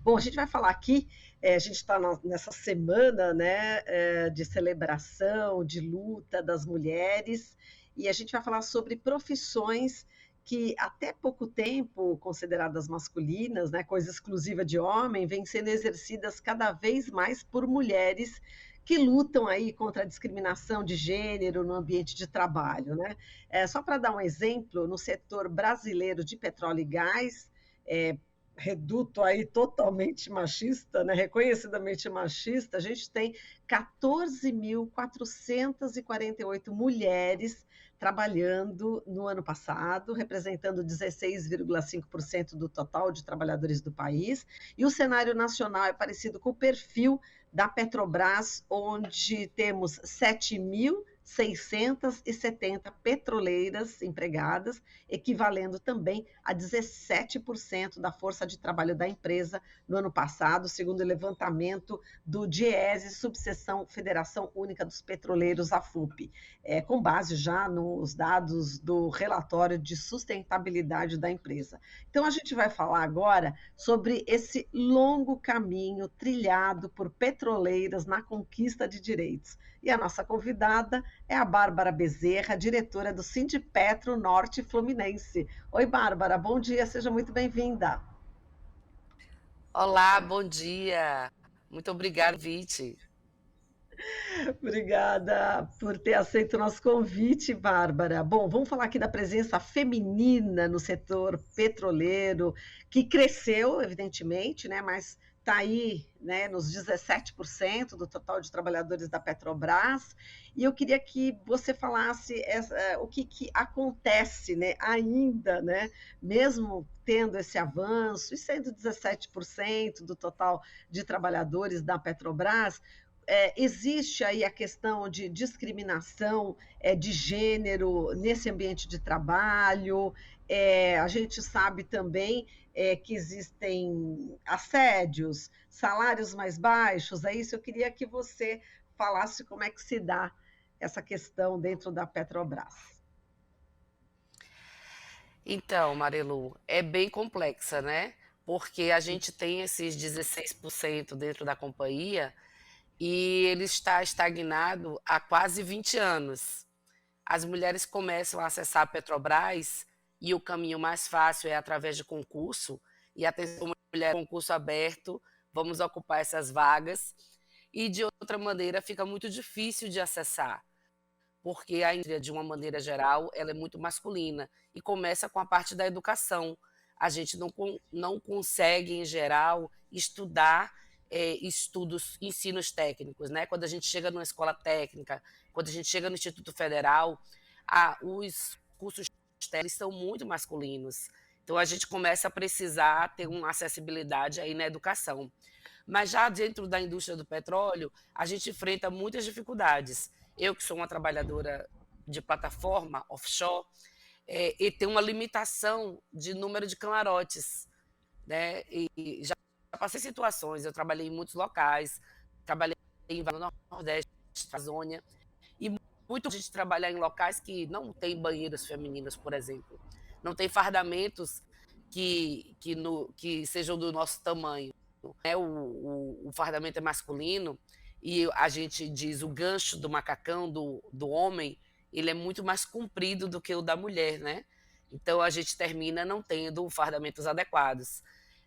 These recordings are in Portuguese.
Bom, a gente vai falar aqui, a gente está nessa semana, né, de celebração, de luta das mulheres, e a gente vai falar sobre profissões que até pouco tempo consideradas masculinas, né, coisa exclusiva de homem, vêm sendo exercidas cada vez mais por mulheres que lutam aí contra a discriminação de gênero no ambiente de trabalho, né? Só para dar um exemplo, no setor brasileiro de petróleo e gás, é, reduto aí totalmente machista, né, reconhecidamente machista, a gente tem 14.448 mulheres trabalhando no ano passado, representando 16,5% do total de trabalhadores do país, e o cenário nacional é parecido com o perfil da Petrobras, onde temos 7.670 petroleiras empregadas, equivalendo também a 17% da força de trabalho da empresa no ano passado, segundo o levantamento do DIEESE, subseção Federação Única dos Petroleiros, a FUP, com base já nos dados do relatório de sustentabilidade da empresa. Então, a gente vai falar agora sobre esse longo caminho trilhado por petroleiras na conquista de direitos. E a nossa convidada é a Bárbara Bezerra, diretora do Sindipetro Norte Fluminense. Oi, Bárbara, bom dia, seja muito bem-vinda. Olá, bom dia. Muito obrigada, Vite. Obrigada por ter aceito o nosso convite, Bárbara. Bom, vamos falar aqui da presença feminina no setor petroleiro, que cresceu, evidentemente, né, mas está aí, né, nos 17% do total de trabalhadores da Petrobras. E eu queria que você falasse o que acontece, né, ainda, né, mesmo tendo esse avanço e sendo 17% do total de trabalhadores da Petrobras, existe aí a questão de discriminação de gênero nesse ambiente de trabalho. A gente sabe também que existem assédios, salários mais baixos. É isso, eu queria que você falasse como é que se dá essa questão dentro da Petrobras. Então, Marilu, é bem complexa, né? Porque a gente tem esses 16% dentro da companhia e ele está estagnado há quase 20 anos. As mulheres começam a acessar a Petrobras e o caminho mais fácil é através de concurso. E atenção, mulher, concurso aberto, vamos ocupar essas vagas. E de outra maneira fica muito difícil de acessar, porque a indústria, de uma maneira geral, ela é muito masculina e começa com a parte da educação. A gente não consegue, em geral, estudar ensinos técnicos, né? Quando a gente chega numa escola técnica, quando a gente chega no Instituto Federal, os cursos técnicos são muito masculinos. Então a gente começa a precisar ter uma acessibilidade aí na educação. Mas já dentro da indústria do petróleo, a gente enfrenta muitas dificuldades. Eu, que sou uma trabalhadora de plataforma offshore, e tem uma limitação de número de camarotes, né? E já passei situações, eu trabalhei em muitos locais, trabalhei no Nordeste, na Amazônia, e muito a gente trabalhar em locais que não tem banheiros femininos, por exemplo, não tem fardamentos que sejam do nosso tamanho. Né? O fardamento é masculino e a gente diz o gancho do macacão do homem, ele é muito mais comprido do que o da mulher, né? Então a gente termina não tendo fardamentos adequados.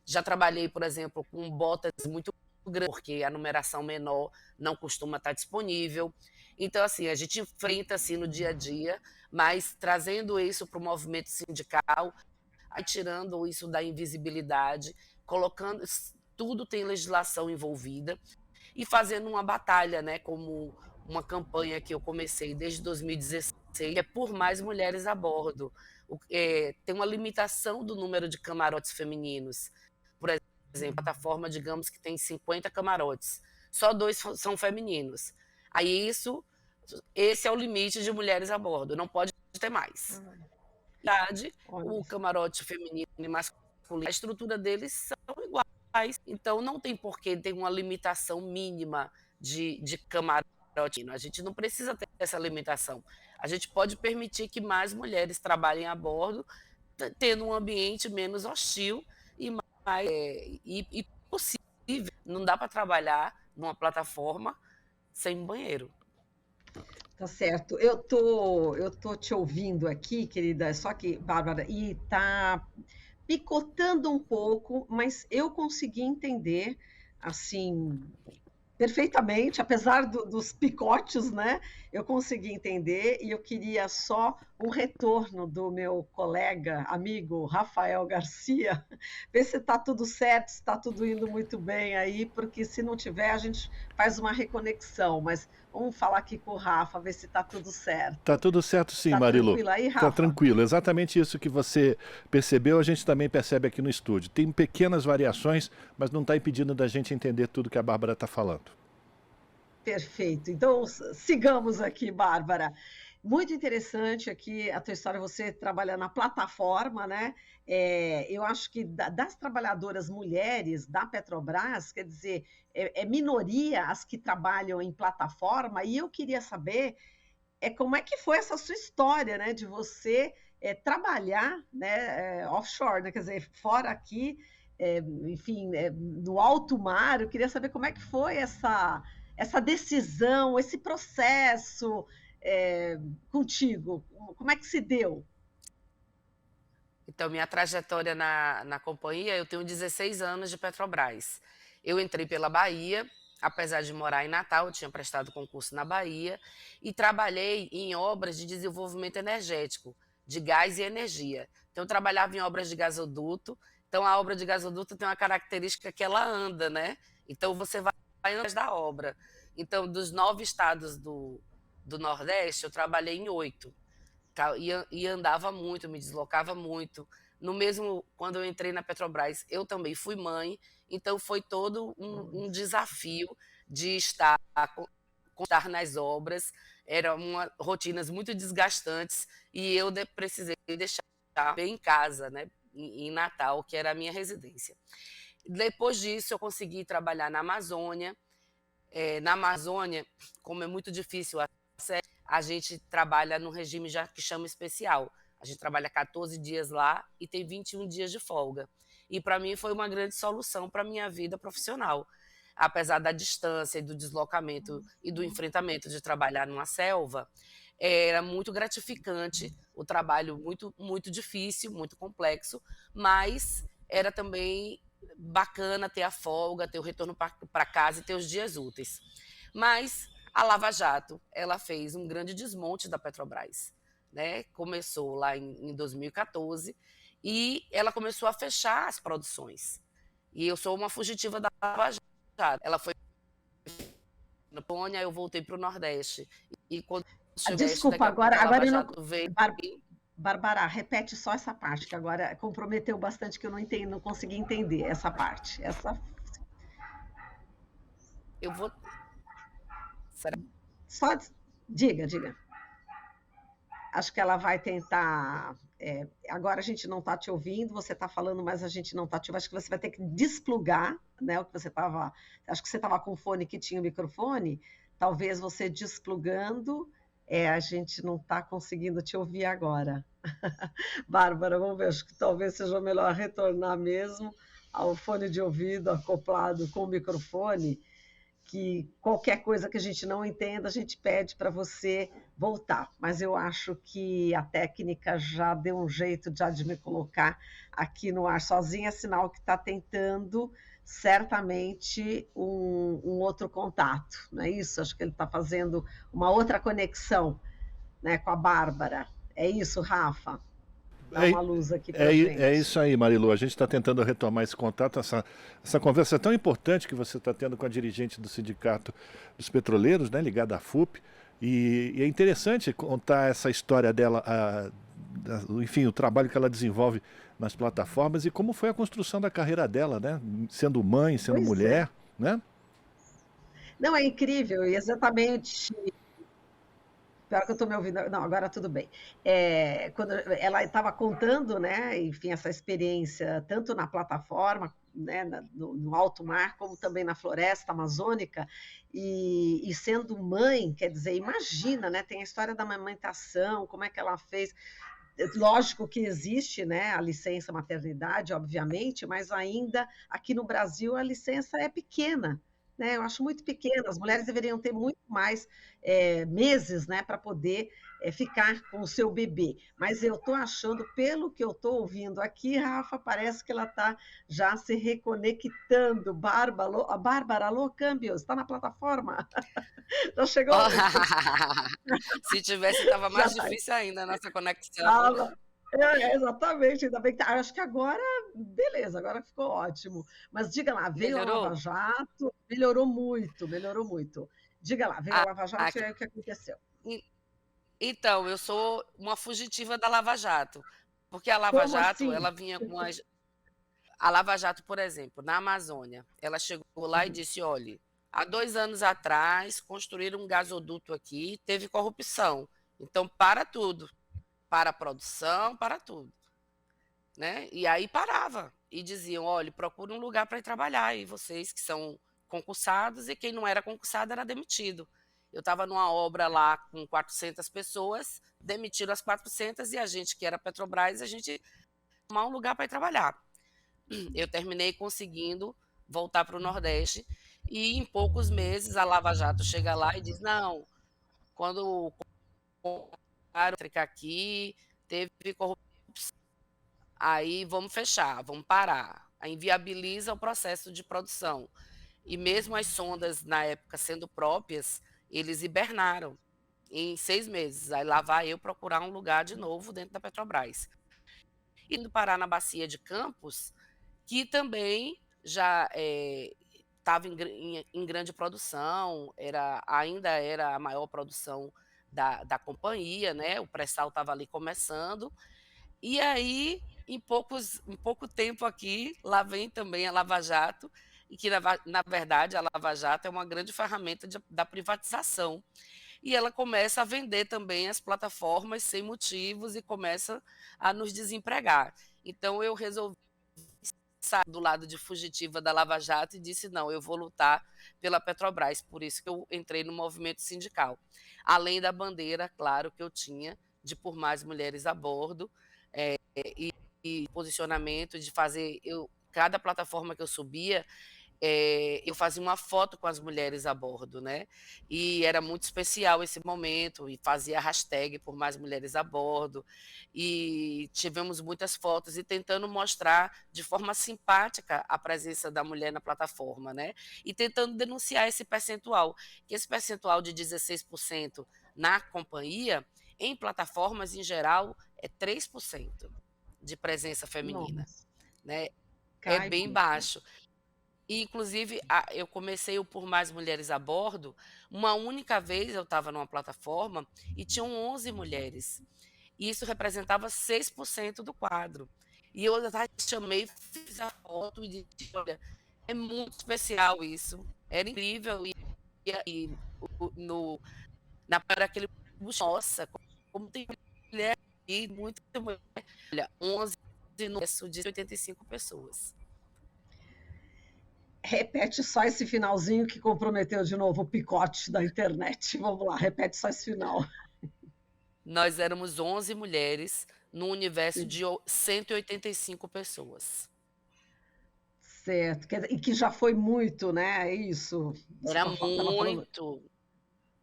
Já trabalhei, por exemplo, com botas muito grandes, porque a numeração menor não costuma estar disponível. Então, assim, a gente enfrenta assim no dia a dia, mas trazendo isso para o movimento sindical, aí tirando isso da invisibilidade, colocando tudo tem legislação envolvida e fazendo uma batalha, né, como uma campanha que eu comecei desde 2016, que é por mais mulheres a bordo. Tem uma limitação do número de camarotes femininos. Por exemplo, a plataforma, digamos que tem 50 camarotes, só 2 são femininos. Aí esse é o limite de mulheres a bordo, não pode ter mais. Na verdade, Olha, o camarote feminino e masculino, a estrutura deles são iguais, então não tem por que ter uma limitação mínima de camarote. A gente não precisa ter essa limitação. A gente pode permitir que mais mulheres trabalhem a bordo, tendo um ambiente menos hostil e mais e não dá para trabalhar numa plataforma sem banheiro. Tá certo. Eu tô te ouvindo aqui, querida, só que, Bárbara, e tá picotando um pouco, mas eu consegui entender, assim, perfeitamente, apesar dos picotes, né? Eu consegui entender e eu queria só um retorno do meu colega, amigo Rafael Garcia, ver se está tudo certo, se está tudo indo muito bem aí, porque se não tiver, a gente faz uma reconexão. Mas vamos falar aqui com o Rafa, ver se está tudo Tá certo. tudo certo sim, Tá Marilu. tranquilo aí, Tá Rafa? tranquilo. Exatamente isso que você percebeu, a gente também percebe aqui no estúdio. Tem pequenas variações, mas não está impedindo da gente entender tudo que a Bárbara está falando. Perfeito. Então, sigamos aqui, Bárbara. Muito interessante aqui a tua história, você trabalhar na plataforma, né? Eu acho que das trabalhadoras mulheres da Petrobras, quer dizer, é minoria as que trabalham em plataforma, e eu queria saber como é que foi essa sua história, né? De você trabalhar, né, offshore, né? Quer dizer, fora aqui, enfim, no alto mar. Eu queria saber como é que foi essa decisão, esse processo contigo. Como é que se deu? Então, minha trajetória na companhia, eu tenho 16 anos de Petrobras. Eu entrei pela Bahia, apesar de morar em Natal, eu tinha prestado concurso na Bahia, e trabalhei em obras de desenvolvimento energético, de gás e energia. Então, eu trabalhava em obras de gasoduto. Então, a obra de gasoduto tem uma característica que ela anda, né? Então, você vai atrás da obra. Então, dos 9 estados do Nordeste, eu trabalhei em 8. E andava muito, me deslocava muito. No mesmo, quando eu entrei na Petrobras, eu também fui mãe, então foi todo um desafio de estar nas obras. Eram rotinas muito desgastantes e eu precisei deixar bem em casa, né, em Natal, que era a minha residência. Depois disso, eu consegui trabalhar na Amazônia. Na Amazônia, como é muito difícil a gente trabalha num regime já que chama especial. A gente trabalha 14 dias lá e tem 21 dias de folga. E para mim foi uma grande solução para a minha vida profissional. Apesar da distância e do deslocamento e do enfrentamento de trabalhar numa selva, era muito gratificante, o trabalho muito difícil, muito complexo, mas era também bacana ter a folga, ter o retorno para casa e ter os dias úteis. Mas a Lava Jato, ela fez um grande desmonte da Petrobras, né? Começou lá em 2014 e ela começou a fechar as produções. E eu sou uma fugitiva da Lava Jato. Ela foi na Polônia, eu voltei para o Nordeste. E quando chegou Desculpa, daqui a pouco a agora Lava eu não. Jato veio. Bárbara, repete só essa parte, que agora comprometeu bastante, que eu não entendi, não consegui entender essa parte. Eu vou. Será? Só diga. Acho que ela vai tentar. Agora a gente não está te ouvindo, você está falando, mas a gente não está te ouvindo. Acho que você vai ter que desplugar, né? O que você estava. Acho que você estava com o fone que tinha o microfone. Talvez você desplugando, a gente não está conseguindo te ouvir agora. Bárbara, vamos ver, acho que talvez seja melhor retornar mesmo ao fone de ouvido acoplado com o microfone, que qualquer coisa que a gente não entenda, a gente pede para você voltar. Mas eu acho que a técnica já deu um jeito já de me colocar aqui no ar sozinha, sinal que está tentando certamente um outro contato, não é isso? Acho que ele está fazendo uma outra conexão, né, com a Bárbara. É isso, Rafa? Dá uma luz aqui para É gente. isso aí, Marilu. A gente está tentando retomar esse contato, essa conversa tão importante que você está tendo com a dirigente do Sindicato dos Petroleiros, né, ligada à FUP. E é interessante contar essa história dela, enfim, o trabalho que ela desenvolve nas plataformas e como foi a construção da carreira dela, né, sendo mãe, sendo Pois é. mulher, né? Não, é incrível, e exatamente. Pior que eu estou me ouvindo. Não, agora tudo bem. Quando ela estava contando, né, enfim, essa experiência, tanto na plataforma, né, no alto mar, como também na floresta amazônica, e sendo mãe, quer dizer, imagina, né, tem a história da amamentação, como é que ela fez. Lógico que existe, né, a licença maternidade, obviamente, mas ainda aqui no Brasil a licença é pequena, né? Eu acho muito pequena. As mulheres deveriam ter muito mais meses, né, para poder ficar com o seu bebê. Mas eu estou achando, pelo que eu estou ouvindo aqui, Rafa, parece que ela está já se reconectando. A Bárbara, alô, Câmbio, está na plataforma? Já chegou? Se tivesse, estava Já mais está. difícil ainda a nossa conexão. Exatamente, ainda bem que acho que agora, beleza, agora ficou ótimo. Mas diga lá, veio a Lava Melhorou? Jato, melhorou muito, melhorou muito. Diga lá, veio a Ah, Lava Jato e aí o que aconteceu? en- então, eu sou uma fugitiva da Lava Jato, porque a Lava Como Jato, assim? ela vinha com as... A Lava Jato, por exemplo, na Amazônia, ela chegou lá e Uhum. disse, olha, há 2 anos atrás construíram um gasoduto aqui, teve corrupção, então para tudo, para a produção, para tudo. Né? E aí parava e diziam, olha, procure um lugar para ir trabalhar, e vocês que são concursados, e quem não era concursado era demitido. Eu estava numa obra lá com 400 pessoas, demitiram as 400 e a gente que era Petrobras, a gente arrumar um lugar para ir trabalhar. Eu terminei conseguindo voltar para o Nordeste e em poucos meses a Lava Jato chega lá e diz, não, quando o aqui teve corrupção, aí vamos fechar, vamos parar. Aí inviabiliza o processo de produção. E mesmo as sondas, na época, sendo próprias, eles hibernaram em 6 meses. Aí lá vai eu procurar um lugar de novo dentro da Petrobras. Indo parar na Bacia de Campos, que também já estava em grande produção, ainda era a maior produção da companhia, né? O pré-sal estava ali começando, e aí, em pouco tempo aqui, lá vem também a Lava Jato, e que, na verdade, a Lava Jato é uma grande ferramenta da privatização. E ela começa a vender também as plataformas sem motivos e começa a nos desempregar. Então, eu resolvi sair do lado de fugitiva da Lava Jato e disse: não, eu vou lutar pela Petrobras. Por isso que eu entrei no movimento sindical. Além da bandeira, claro, que eu tinha de por mais mulheres a bordo, e posicionamento de fazer cada plataforma que eu subia, eu fazia uma foto com as mulheres a bordo, né? E era muito especial esse momento, e fazia hashtag por mais mulheres a bordo, e tivemos muitas fotos e tentando mostrar de forma simpática a presença da mulher na plataforma, né? E tentando denunciar esse percentual, que esse percentual de 16% na companhia, em plataformas em geral, é 3% de presença feminina, Nossa, né? É cai bem muito. baixo. E, inclusive, eu comecei o Por Mais Mulheres a Bordo, uma única vez eu estava numa plataforma e tinham 11 mulheres. E isso representava 6% do quadro. E eu chamei, fiz a foto e disse, olha, é muito especial isso. Era incrível. E no, na para aquele nossa, como tem mulher e muita mulher. Olha, 11 no de 85 pessoas. Repete só esse finalzinho que comprometeu de novo o picote da internet. Vamos lá, repete só esse final. Nós éramos 11 mulheres num universo Sim. de 185 pessoas. Certo. E que já foi muito, né? É isso. Você Era estava falando. muito.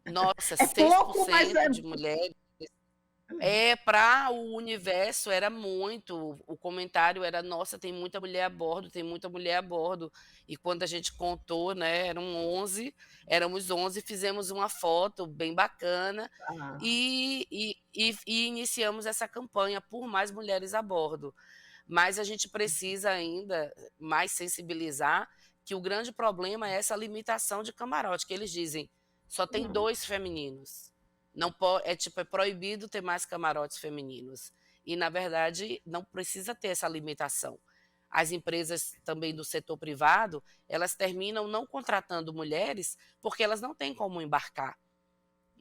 Nossa, É pouco, mas 6% de mulheres. Para o universo era muito. O comentário era: nossa, tem muita mulher a bordo, tem muita mulher a bordo. E quando a gente contou, né, éramos 11, fizemos uma foto bem bacana ah, e iniciamos essa campanha por mais mulheres a bordo. Mas a gente precisa ainda mais sensibilizar que o grande problema é essa limitação de camarote, que eles dizem só tem não. 2 femininos. Não pode, é proibido ter mais camarotes femininos. E, na verdade, não precisa ter essa limitação. As empresas também do setor privado, elas terminam não contratando mulheres porque elas não têm como embarcar.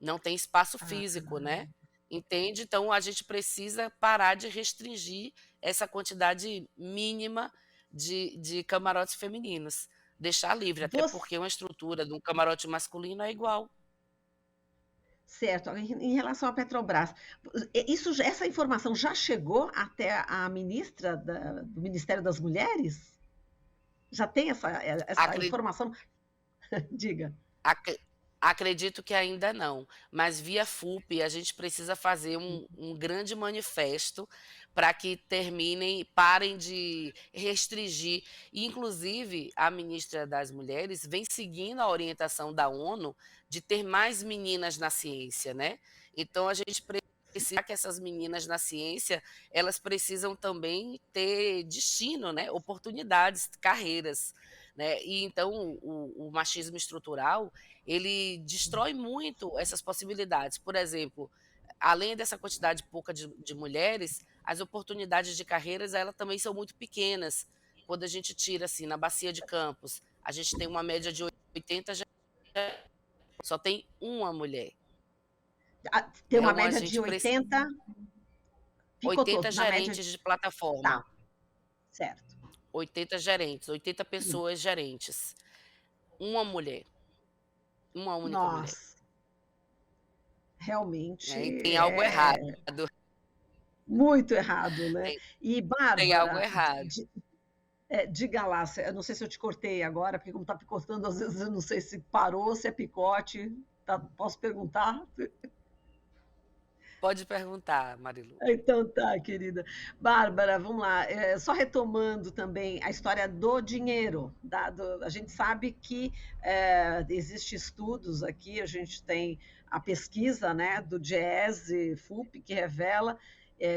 Não tem espaço Ah, físico, né? Entende? Então, a gente precisa parar de restringir essa quantidade mínima de camarotes femininos. Deixar livre, até você, porque uma estrutura de um camarote masculino é igual. Certo. Em relação à Petrobras, essa informação já chegou até a ministra do Ministério das Mulheres? Já tem essa Acre- informação? Diga. ac- Acredito que ainda não, mas via FUP a gente precisa fazer um grande manifesto para que terminem, parem de restringir. E, inclusive, a ministra das Mulheres vem seguindo a orientação da ONU de ter mais meninas na ciência, né? Então a gente precisa que essas meninas na ciência, elas precisam também ter destino, né? Oportunidades, carreiras, né? E então o machismo estrutural ele destrói muito essas possibilidades. Por exemplo, além dessa quantidade pouca de mulheres, as oportunidades de carreiras elas também são muito pequenas. Quando a gente tira assim na bacia de Campos, a gente tem uma média de 80, só tem uma mulher. Tem uma Então a média de gente precisa 80, picotou 80 na média. gerentes de plataforma, Tá, certo. 80 gerentes, 80 pessoas gerentes. Uma mulher, uma única mulher. Nossa, Né? E realmente tem algo errado. muito errado, né? Tem, E, tem algo Bárbara, errado. diga lá, eu não sei se eu te cortei agora, porque como está picotando, às vezes eu não sei se parou, se é picote. Tá, posso perguntar? Pode perguntar, Marilu. Então tá, querida. Bárbara, vamos lá. Só retomando também a história do dinheiro. A gente sabe que existe estudos aqui, a gente tem a pesquisa, né, do Diese FUP, que revela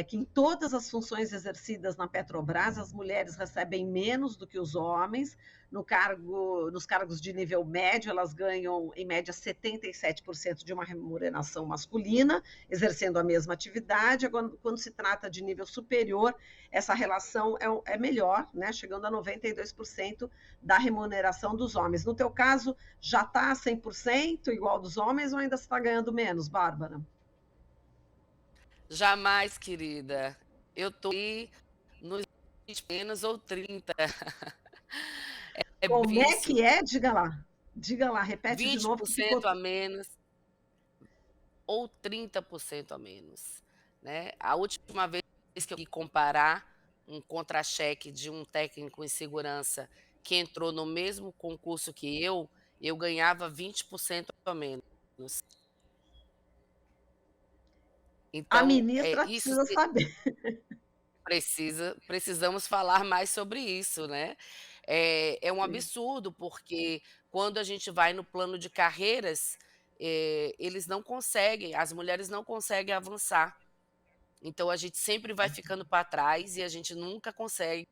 que em todas as funções exercidas na Petrobras, as mulheres recebem menos do que os homens. Nos cargos de nível médio, elas ganham, em média, 77% de uma remuneração masculina, exercendo a mesma atividade. Quando se trata de nível superior, essa relação é melhor, né? Chegando a 92% da remuneração dos homens. No teu caso, já está 100% igual dos homens ou ainda está ganhando menos, Bárbara? Jamais, querida. Eu tô aí nos 20 menos ou 30. É Como bem é que isso. é? Diga lá. Diga lá, repete de novo que 20% a picotou. menos ou 30% a menos. Né? A última vez que eu fui comparar um contra-cheque de um técnico em segurança que entrou no mesmo concurso que eu ganhava 20% a menos. A Então, ministra isso precisa saber. precisamos falar mais sobre isso, né? É um Sim. absurdo, porque quando a gente vai no plano de carreiras, eles não conseguem, as mulheres não conseguem avançar. Então a gente sempre vai ficando para trás e a gente nunca consegue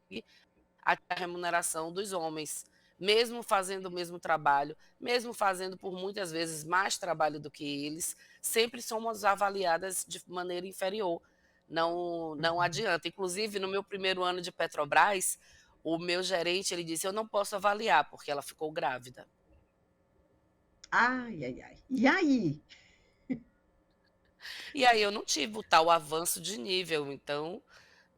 a remuneração dos homens, mesmo fazendo o mesmo trabalho, mesmo fazendo por muitas vezes mais trabalho do que eles, sempre somos avaliadas de maneira inferior. Não, não adianta. Inclusive, no meu primeiro ano de Petrobras, o meu gerente ele disse: eu não posso avaliar porque ela ficou grávida. Ai, ai, ai. E aí? E aí eu não tive o tal avanço de nível, então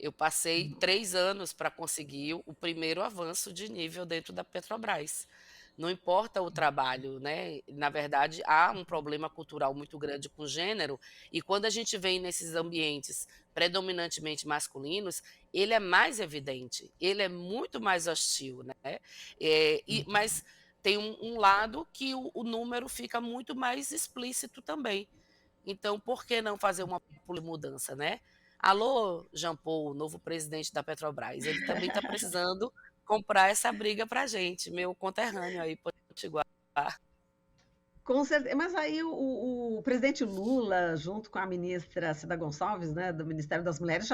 eu passei 3 anos para conseguir o primeiro avanço de nível dentro da Petrobras. Não importa o trabalho, né? Na verdade, há um problema cultural muito grande com gênero, e quando a gente vem nesses ambientes predominantemente masculinos, ele é mais evidente, ele é muito mais hostil, né? Mas tem um lado que o número fica muito mais explícito também. Então, por que não fazer uma mudança, né? Alô, Jean Paul, novo presidente da Petrobras, ele também está precisando comprar essa briga para a gente, meu conterrâneo aí, Potiguar. Com certeza. Mas aí o presidente Lula, junto com a ministra Cida Gonçalves, né, do Ministério das Mulheres,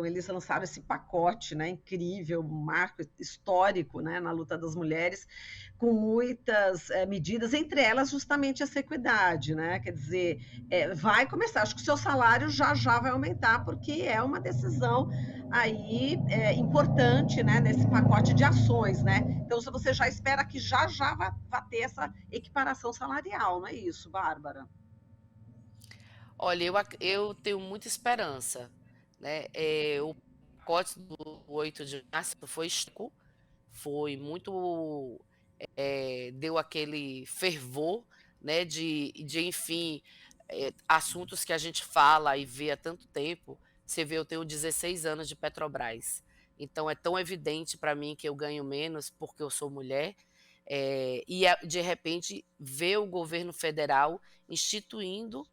eles lançaram esse pacote, né, incrível, um marco histórico, né, na luta das mulheres, com muitas medidas, entre elas justamente essa equidade, né? Quer dizer, vai começar. Acho que o seu salário já vai aumentar, porque é uma decisão aí importante, né, nesse pacote de ações, né? Então, se você já espera que já vai ter essa equiparação salarial, não é isso, Bárbara? Olha, eu tenho muita esperança, né? O pacote do 8 de março foi histórico, foi muito, deu aquele fervor, né, de enfim, assuntos que a gente fala e vê há tanto tempo. Você vê, eu tenho 16 anos de Petrobras, então é tão evidente para mim que eu ganho menos porque eu sou mulher, de repente ver o governo federal instituindo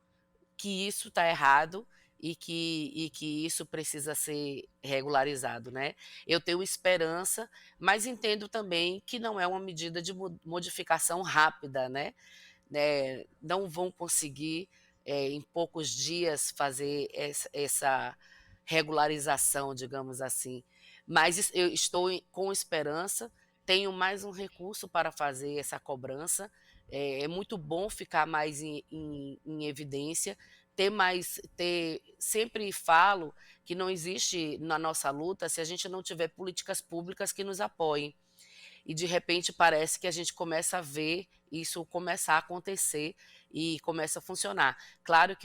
que isso está errado e que isso precisa ser regularizado, né? Eu tenho esperança, mas entendo também que não é uma medida de modificação rápida, né? Não vão conseguir, em poucos dias, fazer essa regularização, digamos assim. Mas eu estou com esperança, tenho mais um recurso para fazer essa cobrança. É muito bom ficar mais em evidência, sempre falo que não existe na nossa luta se a gente não tiver políticas públicas que nos apoiem. E de repente parece que a gente começa a ver isso começar a acontecer e começa a funcionar. Claro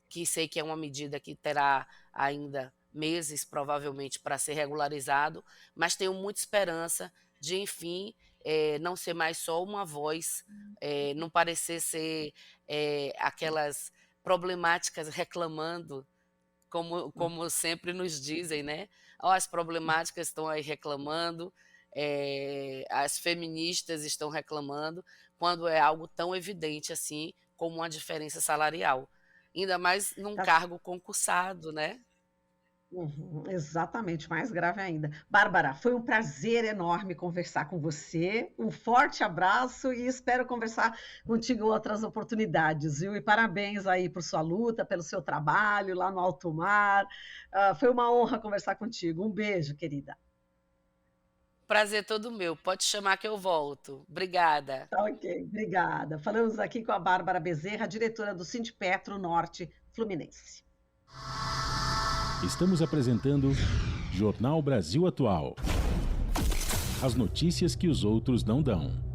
que sei que é uma medida que terá ainda meses, provavelmente, para ser regularizado, mas tenho muita esperança de, enfim, não ser mais só uma voz, não parecer ser aquelas problemáticas reclamando, como sempre nos dizem, né? As problemáticas estão aí reclamando, as feministas estão reclamando, quando é algo tão evidente assim, como uma diferença salarial. Ainda mais num cargo concursado, né? Exatamente, mais grave ainda. Bárbara, foi um prazer enorme conversar com você. Um forte abraço e espero conversar contigo em outras oportunidades, viu? E parabéns aí por sua luta, pelo seu trabalho lá no alto mar. Foi uma honra conversar contigo. Um beijo, querida. Prazer todo meu. Pode chamar que eu volto. Obrigada. Tá ok, obrigada. Falamos aqui com a Bárbara Bezerra, diretora do Sindipetro Norte Fluminense. Estamos apresentando Jornal Brasil Atual. As notícias que os outros não dão.